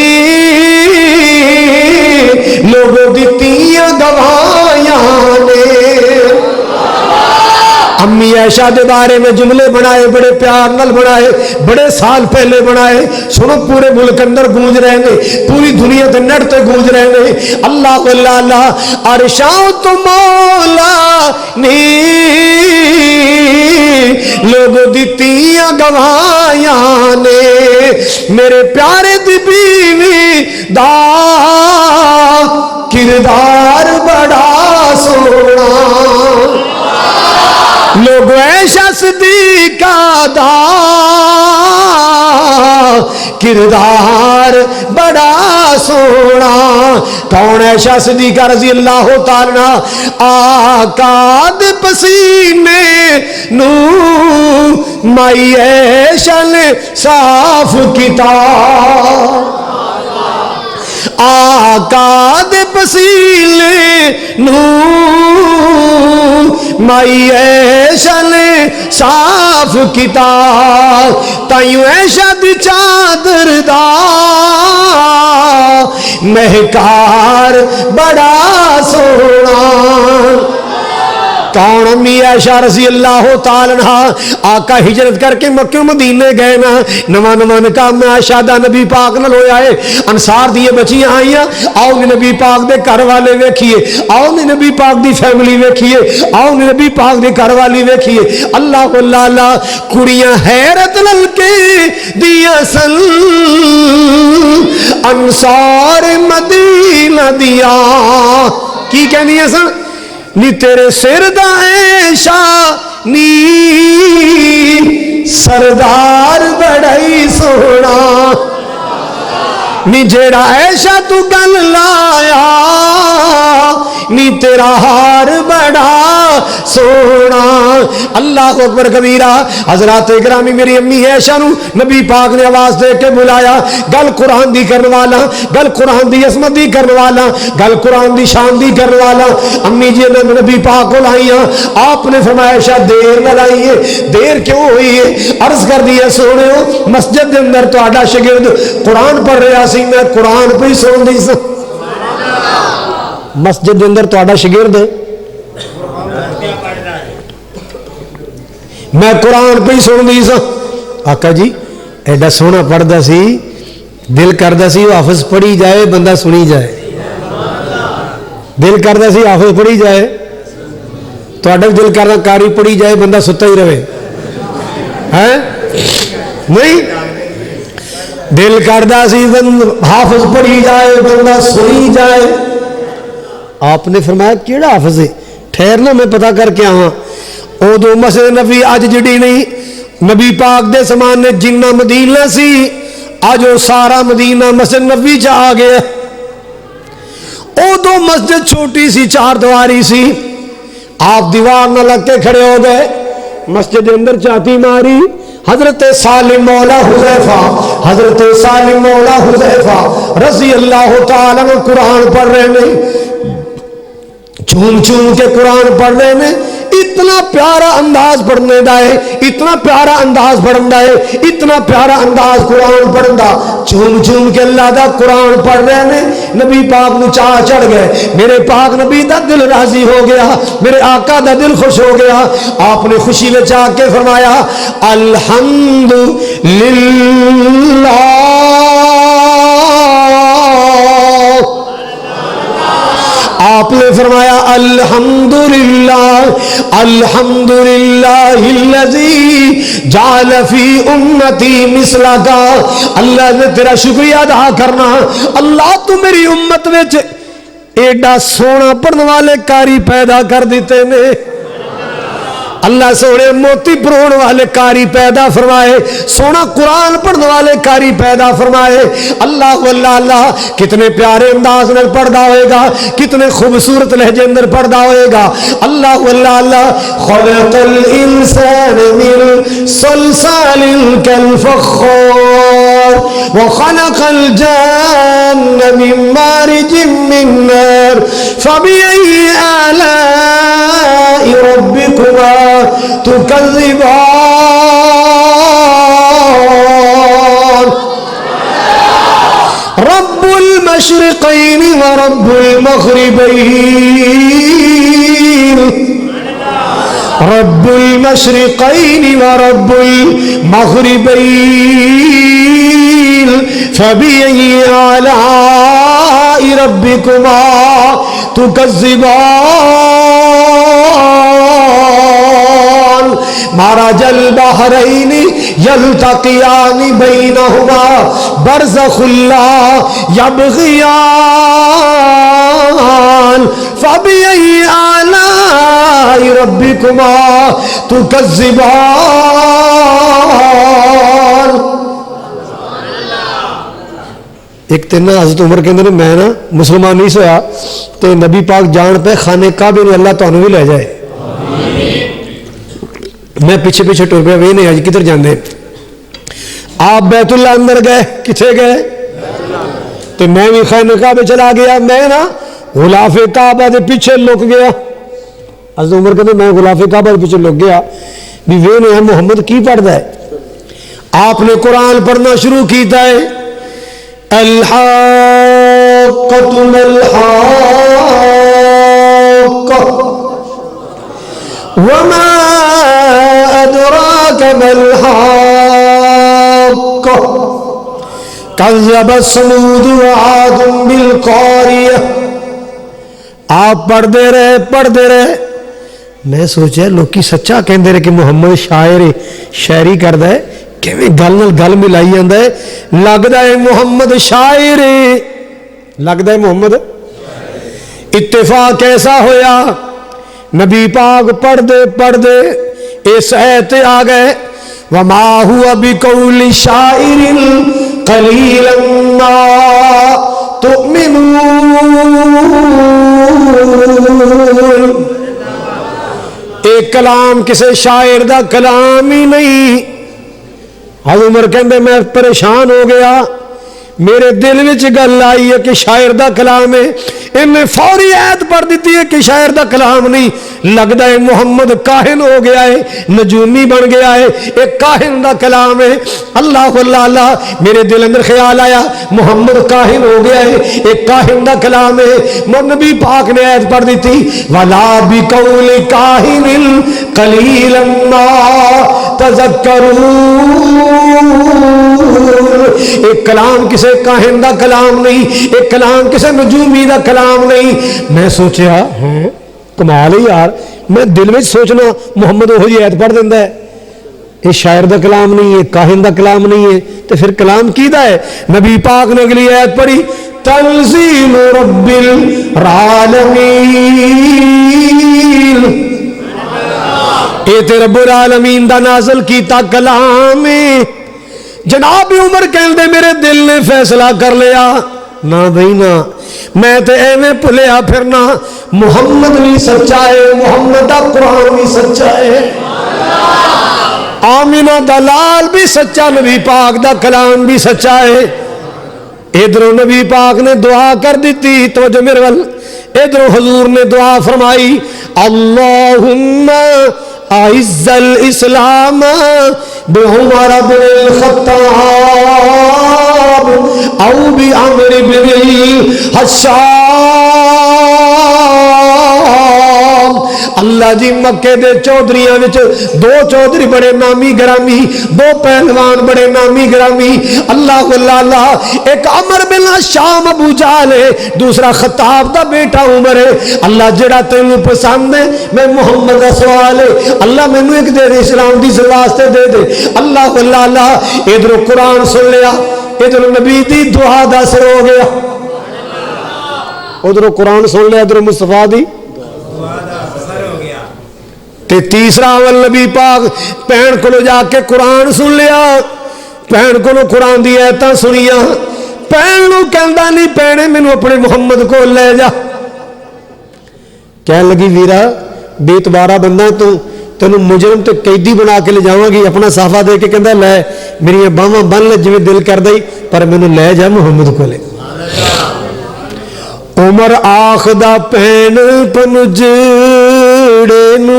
لوگوں دیتیاں گواہیاں نے، امی عائشہ دے بارے میں جملے بنائے، بڑے پیار نال بنائے، بڑے سال پہلے بنائے۔ سنو پورے ملک اندر گونج رہے ہیں، پوری دنیا تے نیٹ تے گونج رہے ہیں۔ اللہ اللہ اللہ عرشاں تو مولا نے لوگ دیتیاں گواہیاں نے، میرے پیارے دی بیوی دا کردار بڑا سونا، لوگ عائشہ صدیقہ دا کردار بڑا سونا۔ کون عائشہ صدیقہ رضی اللہ تعالیٰ آقا دے پسینے نو مائی عائشہ نے صاف کتاب، آقا دے پسینے نو مائی عائشہ نے صاف کتاب، تائیوں عائشہ دی چادر دا مہکار بڑا سونا۔ کون امی عائشہ رضی اللہ تعالیٰ عنہ، آقا ہجرت کر کے مکہ مدینے گئے نا، نواں نواں نکاح میں عائشہ دا نبی پاک نال ہویا ہے، انصار دیے بچیاں آئیاں، آؤ نبی پاک دے گھر والے ویکھیے، آؤ نبی پاک دی فیملی ویکھیے، آؤ نبی پاک دے گھر والی ویکھیے۔ اللہ اللہ اللہ کڑیاں حیرت نال کے دیا سن انصار مدینہ دیا، کی کہنی ہے سن؟ نی تیرے سر دا عائشہ نی سردار بڑائی سونا، نی جیڑا عائشہ تو گل لایا نی تیرا ہار بڑا سونا. اللہ اکبر کبیرہ. حضرات گرامی میری امی عائشہ نو نبی پاک نے آواز دے کے بلایا. گل قرآن دی کرنے والا, گل قرآن دی عظمت دی کرنے والا, گل قرآن دی شان دی کرنے والا. امی جی نے نبی پاک کو لائیاں. آپ نے فرمایا عائشہ دیر نہ لائیے. دیر کیوں ہوئی ہے؟ عرض کر دیا سونےو مسجد دے اندر تہاڈا شاگرد قرآن پڑھ رہا سی, میں قرآن پہ ہی سن دی سا. مسجد دے اندر تہاڈا شاگرد میں قرآن پہ ہی سن دی سا. آقا جی ایڈا سونا پڑھدا سی, دل کردا سی حافظ پڑھی جائے بندہ سنی جائے. دل کردا سی حافظ پڑھی جائے, تہاڈا دل کردا کاری پڑھی جائے بندہ ستا ہی رہے ہے نہیں. دل کردا سی حافظ پڑھی جائے بندہ سنی جائے. آپ نے فرمایا کیڑا حافظ ہے؟ ٹھہرنا میں پتہ کر کے آواں. ادو مسجد نبی اج جڑی نہیں, نبی پاک دے زمانے جنہ مدینہ سی اج وہ سارا مدینہ مسجد نبی چ آ گیا. ادو مسجد چھوٹی سی, چار دیواری سی. آپ دیوار نہ لگ کے کھڑے ہو گئے, مسجد کے اندر چاتی ماری. حضرت سالم مولا حذیفہ, حضرت سالم مولا حذیفہ رضی اللہ تعالیٰ عنہ قرآن پڑھ رہے ہیں, چون چون کے قرآن پڑھ رہے ہیں. اتنا پیارا انداز پڑھنے دا ہے, اتنا پیارا انداز پڑھنا ہے, اتنا پیارا انداز قرآن پڑھنا. چون چون کے اللہ دا قرآن پڑھ رہے ہیں. نبی پاک نو چاہ چڑھ گئے. میرے پاک نبی دا دل راضی ہو گیا, میرے آقا دا دل خوش ہو گیا. آپ نے خوشی میں چاہ کے فرمایا الحمد للہ. آپ نے فرمایا الحمدللہ الحمدللہ الذی جعل فی امتی مثلک. اللہ نے تیرا شکریہ ادا کرنا, اللہ تو میری امت وچ ایڈا سونا پڑھن والے کاری پیدا کر دیتے نے. اللہ سونے موتی پروڑ والے کاری پیدا فرمائے, سونا قرآن پڑھنے والے کاری پیدا فرمائے. اللہ واللہ اللہ کتنے پیارے انداز میں پڑھدا ہوئے گا, کتنے خوبصورت لہجے اندر پڑھدا ہوئے گا. اللہ واللہ اللہ خلق الانسان من صلصال کالفخار وخلق الجان من مارج من نار فبأي آلاء ربكما تكذبان. رب المشرقين ورب المغربين, رب المشرقين ورب المغربين فبأي آلاء ربكما تكذبان. مرج البحرين يلتقيان بينهما برزخ لا يبغيان فبأي آلاء ربكما تكذبان. ایک دن حضرت عمر کے اندر میں نا مسلمان نہیں سویا تو نبی پاک جان پہ خانے کعبے نے اللہ تانوں بھی لے جائے. میں پیچھے پیچھے ٹور پیا وے نہیں آج کدھر جاندے. آپ بیت اللہ اندر گئے, کتنے گئے تو میں بھی خانے کعبے چلا گیا. میں نا غلاف کعبہ دے پیچھے لک گیا. حضرت عمر کہتے میں غلاف کعبہ دے پیچھے لک گیا بھی وے نہیں محمد کی پڑھتا ہے. آپ نے قرآن پڑھنا شروع کیتا ہے الحاقۃ مالحاقۃ وما أدراك ما الحاقة كذبت ثمود وعاد بالقارعة. آپ پڑھتے رہے. میں سوچا لوکی سچا کہندے رہے کہ محمد شاعر شاعری کردا ہے, کیویں گل نال گل ملائی جاندا ہے. لگدا ہے محمد شاعر, لگدا ہے محمد. اتفاق ایسا ہویا نبی پاک پڑھ دے اس آیت آ گئے وما هو بقول شاعر قلیلا ما تؤمنون. کلام کسے شاعر دا کلام ہی نہیں۔ حضرت عمر کہندے میں پریشان ہو گیا، میرے دل وچ گل آئی ہے کہ شاعر دا کلام ہے، انہیں فوری آیت پڑھ دیتی ہے کہ شاعر دا کلام نہیں، لگتا ہے محمد کاہن ہو گیا ہے، نجومی بن گیا ہے، ایک کاہن دا کلام ہے۔ اللہ اللہ اللہ، میرے دل اندر خیال آیا محمد کاہن ہو گیا ہے، ایک کاہن دا کلام ہے۔ نبی پاک نے آیت پڑھ دیتی وَلَا بِقَوْلِ كَاهِنٍ قَلِيلًا مَا تَذَكَّرُونَ۔ ایک کلام کسے کاہن دا کلام نہیں، ایک کلام کسے نجومی دا کلام نہیں۔ میں سوچیا کمال ہے یار، میں دل میں سوچنا محمد وہ جی آیت پڑھ دیندہ ہے، یہ شاعر دا کلام نہیں ہے، کاہن دا کلام نہیں ہے، تو پھر کلام کیدا ہے؟ نبی پاک نے اگلی آیت پڑھی تنزیل رب العالمین، اے تے رب العالمین دا نازل کیتا کلام ہے۔ جناب عمر کہندے میرے دل نے فیصلہ کر لیا، نہ بھئی نہ، میں تے ایویں بھلیا پھرنا، محمد بھی سچا ہے، محمد دا قرآن بھی سچا ہے، آمینہ دلال بھی سچا، نبی پاک دا کلام بھی سچا ہے۔ ادھروں نبی پاک نے دعا کر دیتی، توجہ میرے ول، ادھروں حضور نے دعا فرمائی اللہم اعز الاسلام بعمر بن الخطاب او بعمر بن الحشام۔ اللہ جی مکے دے چودھریاں وچ دو چودھری بڑے نامی گرامی، دو پہلوان بڑے نامی گرامی، اللہ اللہ، ایک عمر بن الحشام ابو جہل ہے، دوسرا خطاب دا بیٹا عمر ہے۔ اللہ جڑا تینوں پسند ہے، میں محمد دا سوال ہے، اللہ مینوں ایک دے دے، اسلام دی واسطے دے دے، اللہ اللہ اللہ۔ ادھر قرآن سن لیا، ادھر نبی دی دعا دا اثر ہو گیا، ادھر قرآن سن لیا، ادھر مصطفیٰ دی تے تیسرا اول نبی پاک پہن کو جا کے قرآن سن لیا، پہن کو قرآن دی آیتاں سنیاں، پہن نو کہندا نہیں پہنے مینوں اپنے محمد کو لے جا۔ کہنے لگی ویرا بے اعتبارہ بندہ تو تینوں مجرم تے قیدی بنا کے لے جاواں گی، اپنا صافہ دے کے کہندا لے میری باواں بن لے جویں دل کردا ہی، پر مینوں لے جا محمد کو لے۔ عمر آخدا پہن پنجڑے نو،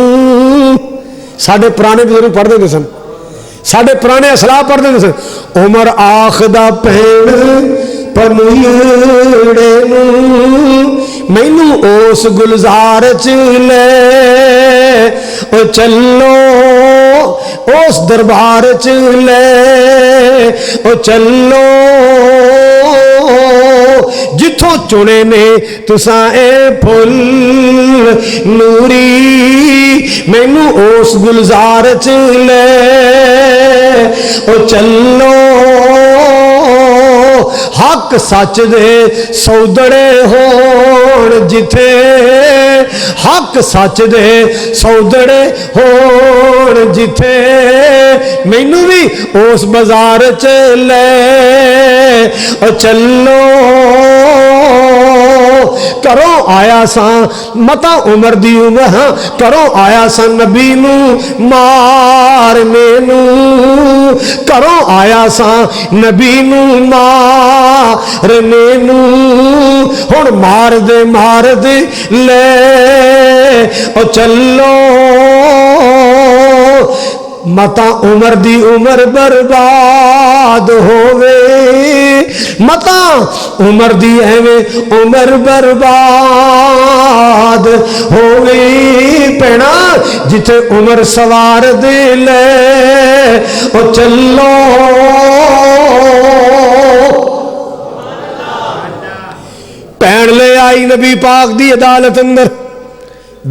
ساڈے پرانے بزرگ پڑھ دے سن، ساڈے پرانے اسلاف پڑھ دے سن، عمر آخدا پہن پنجڑے نو مینوں اس گلزار چ لے او چلو، اس دربار چ لے او چلو، جتھوں چنے نے تساں اے پھل نوری، مینوں اس گلزار چ لے او چلو، حق سچ دے سودڑے ہون جتھے، حق سچ دے سودڑے ہون جتھے، مینوں بھی اس بازار چ لے او چلو۔ کرو آیا ساں متا عمر دی عمر، کرو آیا ساں نبی نو مارنے نو، کرو آیا ساں نبی نو مارنے نو، ہن مار دے لے او چلو، متا عمر دی عمر برباد ہووے، متا عمر دی ایویں عمر برباد ہووے، پینا جتھے عمر سوار دے لے او چلو۔ پہن لے آئی نبی پاک دی عدالت اندر،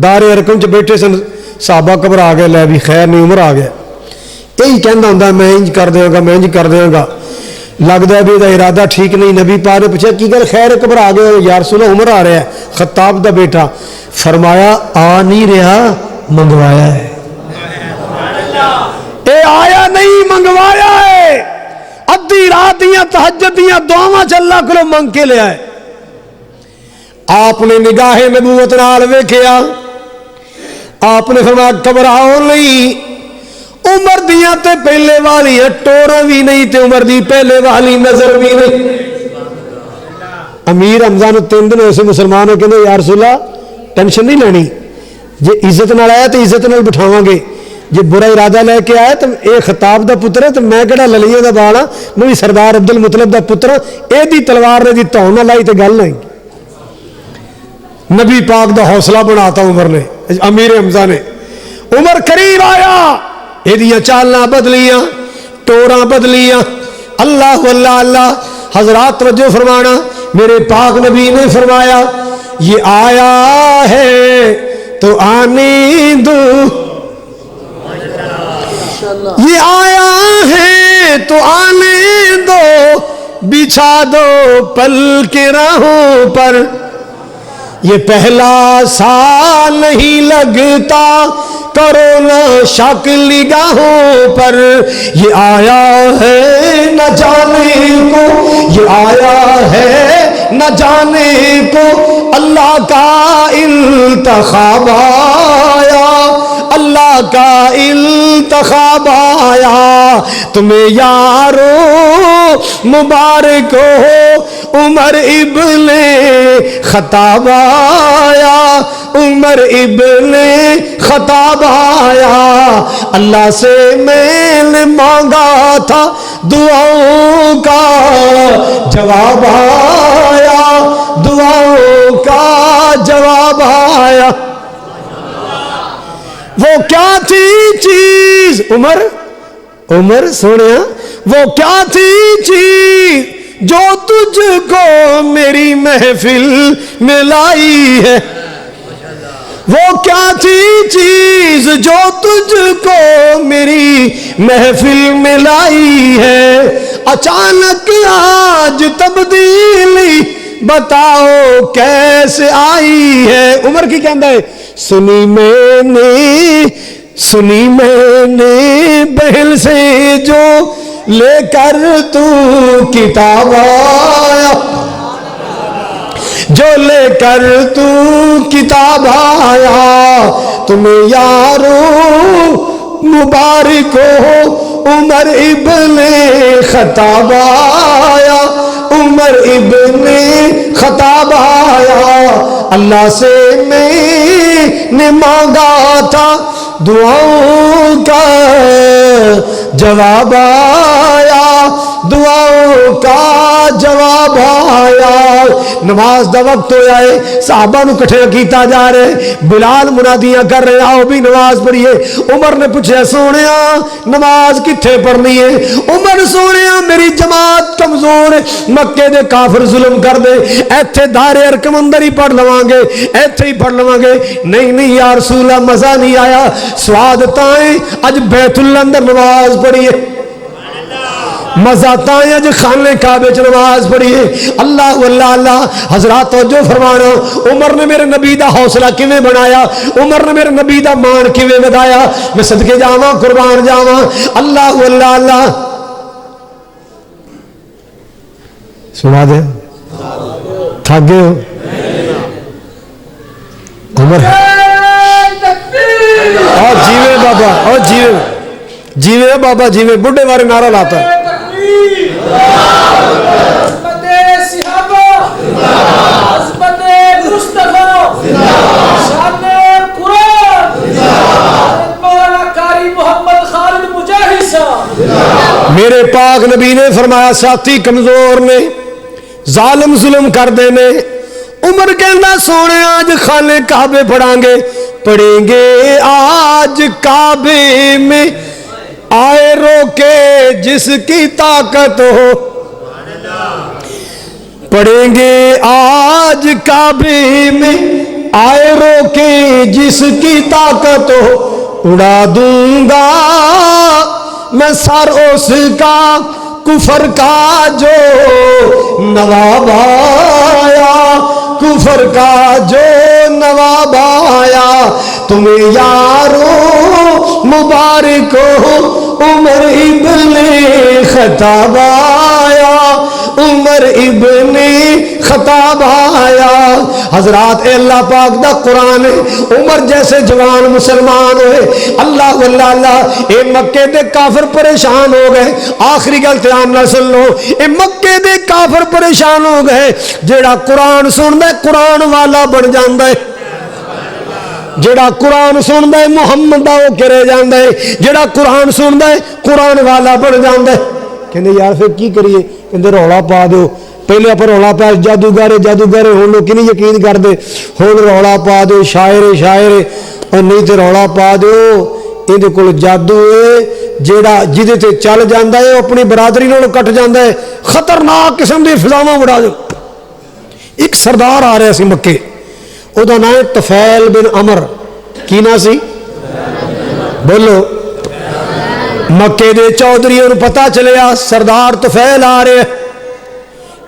دار ارکم چ بیٹھے سن صحابہ گھبرا گئے، لے بھی خیر نہیں عمر آ گیا، یہی کہندا ہوندا میں انج کر دیاں گا، میں انج کر دیاں گا، لگتا ہے بھی یہ ارادہ ٹھیک نہیں۔ نبی پاک نے پوچھا کی گل خیر گھبرا گئے یا رسول اللہ، عمر آ رہا ہے خطاب دا بیٹا، فرمایا آ نہیں رہا منگوایا ہے، اے آیا نہیں منگوایا ہے، ادھی رات دیاں تہجد دیاں دعاواں چ اللہ کولوں منگ کے لیا ہے۔ آپ نے نگاہ نبوت نال ویکھیا، آپ نے فرمایا گھبراؤ نہیں، عمر دیاں تے پہلے والی ٹورا بھی نہیں تے عمر دی پہلے والی نظر بھی نہیں۔ امیر حمزہ نے 3 دن ایسے مسلمان ہو کہ یا رسول اللہ ٹینشن نہیں لینی، جے عزت نال آیا تو عزت نال بٹھاواں گے، جے برا ارادہ لے کے آیا تو اے خطاب دا پتر ہے تو میں کہڑا للیے دا بال ہاں، میں بھی سردار عبد المطلب دا پتر ہاں، اے دی تلوار نے دی تون نہ لائی تے گل نہیں۔ نبی پاک دا حوصلہ بناتا عمر نے، امیر حمزہ نے۔ عمر قریب آیا، یہ چالنا بدلیاں، ٹوراں بدلیاں، اللہ اللہ اللہ۔ حضرات توجہ فرمانا، میرے پاک نبی نے فرمایا یہ آیا ہے تو آنے دو، یہ آیا ہے تو آنے دو، بچھا دو پل کے راہوں پر، یہ پہلا سال نہیں لگتا، کرو نہ شک نگاہوں پر، یہ آیا ہے نہ جانے کو، یہ آیا ہے نہ جانے کو، اللہ کا انتخاب آیا، اللہ کا انتخاب آیا، تمہیں یارو مبارک ہو، عمر ابن خطاب آیا، عمر ابن خطاب آیا، اللہ سے میں نے مانگا تھا دعاؤں کا جواب آیا، دعاؤں کا جواب آیا۔ وہ کیا تھی چیز عمر سوڑیا، وہ کیا تھی چیز جو تجھ کو میری محفل میں لائی ہے، وہ کیا تھی چیز جو تجھ کو میری محفل میں لائی ہے، اچانک آج تبدیلی بتاؤ کیسے آئی ہے۔ عمر کی کہندہ ہے سنی میں نے بہن سے جو لے کر تو کتاب آیا، جو لے کر تو کتاب آیا، تمہیں یارو مبارک ہو، عمر ابن خطاب آیا، عمر ابن خطاب آیا، اللہ سے میں نے مانگا تھا دعاؤں کا جواب آیا، دعاؤں کا جواب آیا۔ نماز دا وقت ہو جائے، صحابہ نو کٹھے کیتا جا رہے، بلال منادیاں کر رہے آؤ بھی نماز پڑھیے۔ عمر نے پوچھا سونیا نماز کتھے پڑھنی ہے؟ عمر سونیا میری جماعت کمزور ہے، مکے دے کافر ظلم کر دے، ایتھے دار ارکم اندر ہی پڑھ لواں گے، ایتھے ہی پڑھ لواں گے۔ نہیں یا رسول اللہ مزہ نہیں آیا، سواد تائیں اج بیت اللہ اندر نماز پڑھیے، مزہ تائیں اج خانے کعبے چ نماز پڑھیے۔ اللہ اللہ اللہ۔ حضرات توجہ فرمانا، عمر نے میرے نبی دا حوصلہ کیویں بنایا، عمر نے میرے نبی دا مان کیویں ودایا، میں صدقے جاواں قربان جاواں۔ اللہ اللہ اللہ۔ سنا دے تھک گئے ہو؟ عمر اور جیوے بابا، اور جیوے بابا جیوے، بڑھے بارے نعرہ لاتا ہے۔ میرے پاک نبی نے فرمایا ساتھی کمزور نے، ظالم ظلم کر دینے۔ عمر کہنا سونے آج خانے کعبے پڑھیں گے آج کعبے میں، آئے روکے جس کی طاقت ہو، پڑھیں گے آج کعبے میں، آئے روکے جس کی طاقت ہو، اڑا دوں گا میں سر اس کا کفر کا جو نواب آیا، کفر کا جو نواب آیا، تمہیں یارو مبارک ہو، عمر ابن خطاب آیا، عمر ابن خطاب آیا حضرات اے اللہ پاک دا قرآن عمر جیسے جوان مسلمان ہوئے اللہ واللہ اللہ اے مکے دے کافر پریشان ہو گئے آخری گل دھیان نال سن لو اے مکے دے کافر پریشان ہو گئے جیڑا قرآن سندا ہے قرآن والا بن جاندا ہے جڑا قرآن سندا ہے محمد دا وہ کرے جاندا ہے جڑا قرآن سندا ہے قرآن والا بن جاندا ہے کہندے یار پھر کی کریے کہندے رولا پا دیو پہلے آپ رولا پا جادوگر ہوں لوگ نہیں یقین کرتے ہوں رولا پا دو شاعر اور نہیں تو رولا پا دو یہ کول جادو ہے جیڑا جہدے تے چل جاندہ ہے اپنی برادری نالوں کٹ جاندہ ہے خطرناک قسم دی فضاواں اڑا دو ایک سردار آ رہا سی مکے او دا نام ہے طفیل بن عمر کی نا سی بولو مکے دے چودھریوں پتہ چلیا سردار طفیل آ رہے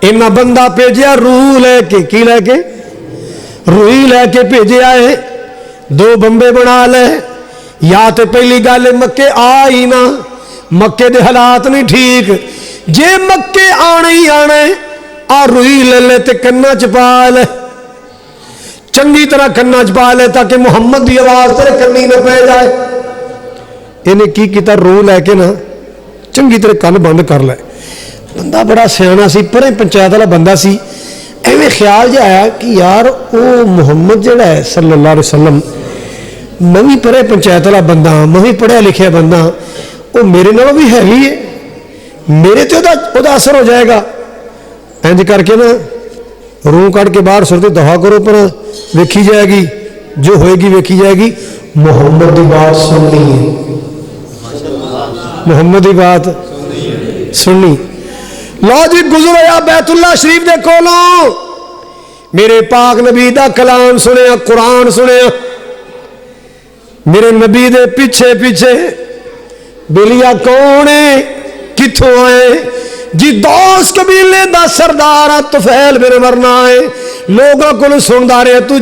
انہاں بندہ بھیجیا روح لے کے کی لے کے روئی لے کے بھیجیا ہے 2 بمبے بنا لے یا تے پہلی گل مکے آ ہی نہ مکے دے حالات نہیں ٹھیک جے مکے آنا ہی آنا ہے آ روئی لے لے تے کنا چپا لے چنگی طرح کنا چپا لے تاکہ محمد دی آواز تیرے کنی نہ پہ جائے انہیں کی کیتا روح لے کے نا چنگی طرح کن بند کر لے بندہ بڑا سیانا سی پرے پنچایت والا بندہ سی ایویں خیال جا آیا کہ یار او محمد جڑا ہے صلی اللہ علیہ وسلم میں بھی پرے پنچایت والا بندہ ہاں میں بھی پڑھیا لکھیا بندہ ہاں وہ میرے نالوں بھی ہے ہی ہے میرے تے دا اثر ہو جائے گا انج کر کے نا روح کٹ کے باہر سرتے دعا کرو پر ویکھی جائے گی جو ہوئے گی ویکھی جائے گی محمد دی بات سننی ہے محمد دی بات سننی لو جی گزر ہویا بیت اللہ شریف دے کولوں میرے پاک نبی دا کلام سنیا قرآن سنیا میرے نبی دے پیچھے پیچھے بلیا کون ہے کتھوں آئے جی دوست قبیلے دا سردار طفیل بن عمر نہ آئے لوگوں کو سندا رہے تو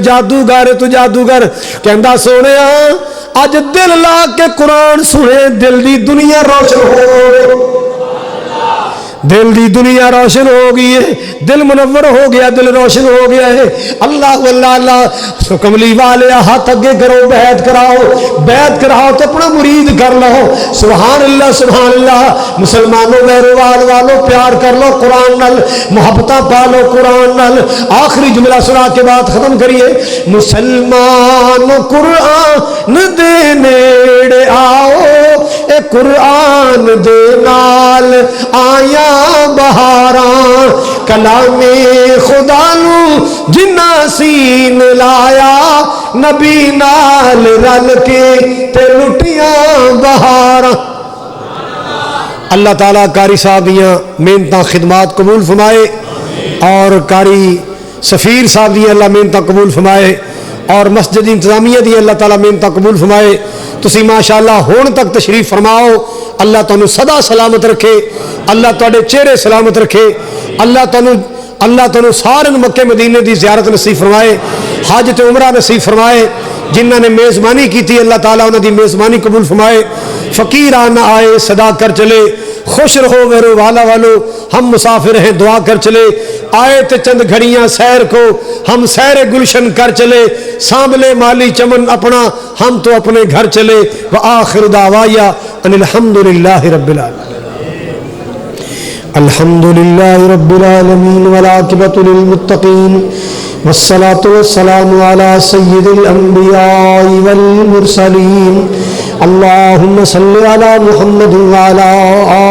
جادوگر کہندا سونے اج دل لا کے قرآن سنے دل دی دنیا روشن ہو دل دی دنیا روشن ہو گئی ہے دل منور ہو گیا دل روشن ہو گیا ہے اللہ واللہ اللہ کملی والے ہاتھ اگے کرو بیعت کراؤ تو اپنا مرید کر لو سبحان اللہ مسلمانوں میروال والو پیار کر لو قرآن نال محبتہ پا لو قرآن نال آخری جملہ سنا کے بعد ختم کریے مسلمان قرآن دے نیڑے آؤ اے قرآن دے نال آیا بہاراں کلام خدا نو جنہ سین لایا نبی نال رل کے تے لٹیاں بہاراں اللہ تعالیٰ قاری صاحب دیاں محنتاں خدمات قبول فرمائے اور قاری سفیر صاحب دیاں اللہ محنتاں قبول فرمائے اور مسجد انتظامیہ دی اللہ تعالیٰ محنتاں قبول فرمائے تسی ماشاءاللہ ہون تک تشریف فرماؤ اللہ تانوں صدا سلامت رکھے اللہ تواڈے چہرے سلامت رکھے اللہ تانوں سارے مکے مدینے دی زیارت نصیب فرمائے حج تے عمرہ نصیب فرمائے جنہاں نے میزبانی کی تھی اللہ تعالیٰ انہاں دی میزبانی قبول فرمائے فقیر آنا آئے صدا کر چلے خوش رہو میرے والا والو ہم مسافر ہیں دعا کر چلے آئے تے چند گھڑیاں سیر کو ہم سیر گلشن کر چلے سانبلے مالی چمن اپنا ہم تو اپنے گھر چلے وآخر دعوایا ان الحمدللہ رب العالمین الحمدللہ رب العالمین والعاقبۃ للمتقین والصلاة والسلام على سید الانبیاء والمرسلین اللهم صل على محمد وعلى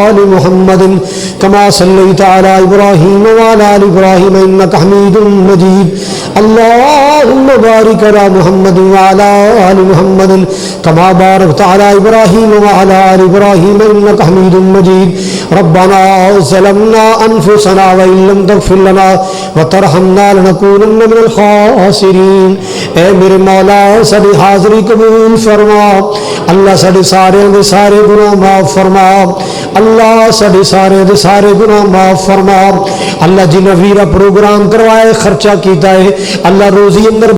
آل محمد كما صليت على إبراهيم وعلى آل إبراهيم إنك حميد مجيد اللهم بارك على محمد وعلى آل محمد كما باركت على إبراهيم وعلى آل إبراهيم إنك حميد مجيد ربنا ظلمنا أنفسنا وإن لم تغفر لنا وترحمنا لنكونن من الخاسرين اے میرے مولا ساری حاضری قبول فرما اللہ سارے سارے گناہ معاف فرما اللہ سارے گناہ معاف فرما اللہ جنہیں ویرا پروگرام کروائے خرچہ کیتا ہے اللہ روزی اندر